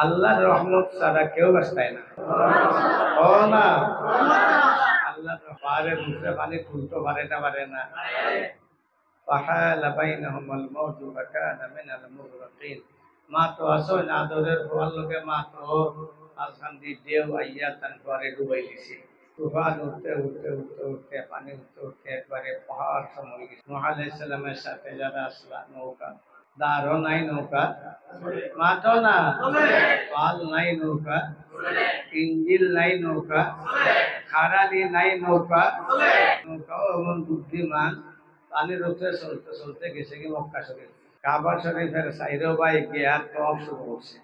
আল্লাহর রহমত ছাড়া কেউ বাঁচতায় না। ও না, আল্লাহ পারে মুখে পানি তুলতে পারে না। ফাহালা বাইনাহুমুল মাউতু ফাকানা মিনাল মুগরাকিন। মা তো আসো না আদরের হওয়ার লোকে মা তো আসান দি দেও আইয়া তান ঘরে ডুবাই দিছে। তুফান উঠতে উঠতে উঠতে উঠতে পানি উঠতে উঠতে একবারে পাহাড় সম হয়ে গেছে। নূহ আলাইহিস সালামের সাথে যারা আসলা নৌকা, দাঁড়ও নাই নৌকা, মাতো না, পাল নাই নৌকা, ইঞ্জিল নাই নৌকা, খারালি নাই নৌকা, নৌকাও এমন বুদ্ধিমান পানির উপরে চলতে চলতে গেছে কি মক্কা শরীফ। কাবা শরীফের সাইডেও বাই গিয়া টপ শুরু করছে।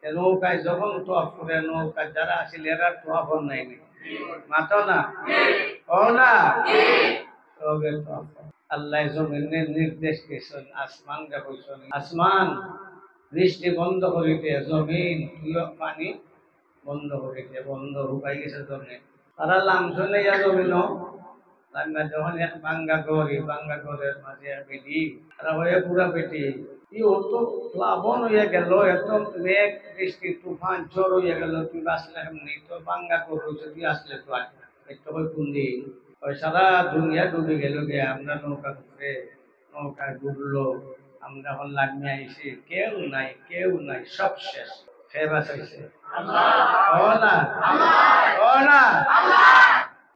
নৌকায় যখন টপ করে নৌকা যারা আসলে এরা টপ নাই মাতো না, ও না, তবে টপ আল্লাহ জমিনের নির্দেশ দিয়েছেন, আসমান বলছেন আসমান বৃষ্টি বন্ধ করিতে, জমিন তুইও পানি বন্ধ করিতে। বন্ধ হুকাই গেছে জমিন। তারা লামছো নেইয়া জমিন যখন এক বাঙ্গা ঘরের মাঝে বেটি তারা হয়ে পুরা বেটি অত প্লাবন হইয়া গেল, এত মেঘ বৃষ্টি তুফান ঝড় হইয়া গেল, তুই বাঁচলে এমনি তো বাঙ্গা ঘর হয়েছে, তুই আসলে তো একটা ওই কোন দিন ওই সারা দুনিয়া ডুবে গেল গে। আমরা নৌকা ঘুরে নৌকা ডুবলো, আমরা এখন লাগমে আইছি, কেউ নাই, সব শেষ। খেয়ে বাঁচাইছে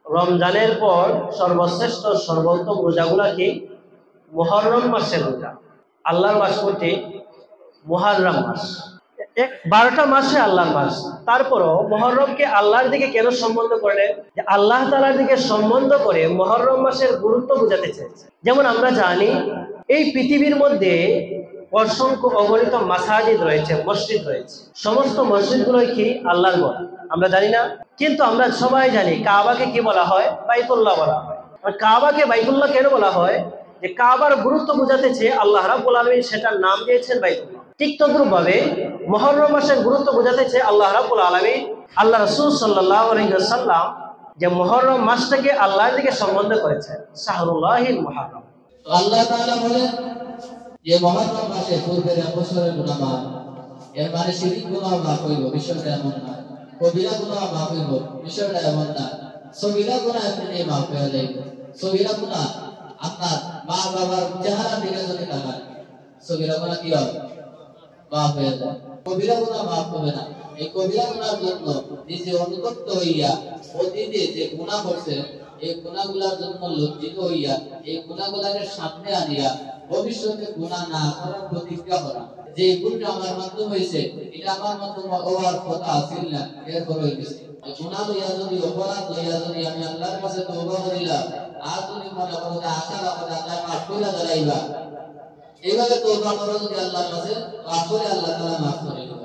রমজানের পর সর্বশ্রেষ্ঠ সর্বোত্তম রোজাগুলা কি? মুহররম মাসের রোজা। আল্লাহর মাস কোনটি? মুহররম মাস। 12টা মাসে আল্লাহর মাস। তারপরও মুহররমকে আল্লাহর দিকে কেন সম্বন্ধ করলেন? যে আল্লাহ তাআলার দিকে সম্বন্ধ করে মুহররম মাসের গুরুত্ব বোঝাতে চেয়েছে। যেমন আমরা জানি এই পৃথিবীর মধ্যে অসংখ্য অগণিত মাসাজিদ রয়েছে, মসজিদ রয়েছে। সমস্ত মসজিদগুলোই কি আল্লাহর ঘর, আমরা জানি না? কিন্তু আমরা সবাই জানি কাবাকে কি বলা হয়? বাইতুল্লাহ বলা হয়। আর কাবাকে বাইতুল্লাহ কেন বলা হয়? যে কাবার গুরুত্ব বোঝাতে চেয়ে আল্লাহ রাব্বুল আলামিন সেটার নাম দিয়েছেন বাইতুল্লাহ। ঠিক তদ্রূপভাবে মুহররম মাসের গুরুত্ব বোঝাতে চেয়ে আল্লাহ রাব্বুল আলামিন আল্লাহ রাসূল সাল্লাল্লাহু আলাইহি ওয়াসাল্লাম যে মুহররম মাসটাকে আল্লাহর দিকে সম্বন্ধ করেছেন, শাহরুল্লাহিল মুহররম। তো আল্লাহ তাআলা বলেন যে মুহররম মাসে পূর্বের বছরের গুনাহ মাফ, এর মানে শিরক গুনাহ মাফ হইব, বিষয়টা এমন না। কবিরা গুনাহ মাফ হইব, বিষয়টা এমন না। সগীরা গুনাহ এমনি মাফ হয়ে যাইবে। সগীরা গুনাহ আপনার মা বাবার চেহারা দিকে যদি তাকান, সগীরা গুনাহ কি হবে? মাফ হয়ে যায়। কবিরা গুনাহ মাফ হবে না। এই কবিরা গুনার জন্য নিজে অনুতপ্ত হইয়া অতীতে যে গুনাহ করছে এই গুনাহগুলোর জন্য লজ্জিত হইয়া এই গুনাহগুলোকে সামনে আনিয়া ভবিষ্যতে গুনাহ না করার প্রতিজ্ঞা করা। যে গুণটা আমার মাধ্যমে হয়েছে এটা আমার মাধ্যমে হওয়ার কথা ছিল না, এরপর হয়ে গেছে। গুনাহ লইয়া যদি অপরাধ লইয়া যদি আমি আল্লাহর কাছে তওবা করিলাম, আর তুমি মনে করো যে আশা রাখো আল্লাহ মাফ করে দাঁড়াইবা, এইভাবে তওবা করো যদি আল্লাহর কাছে, আসলে আল্লাহ তাআলা মাফ করে দিবেন।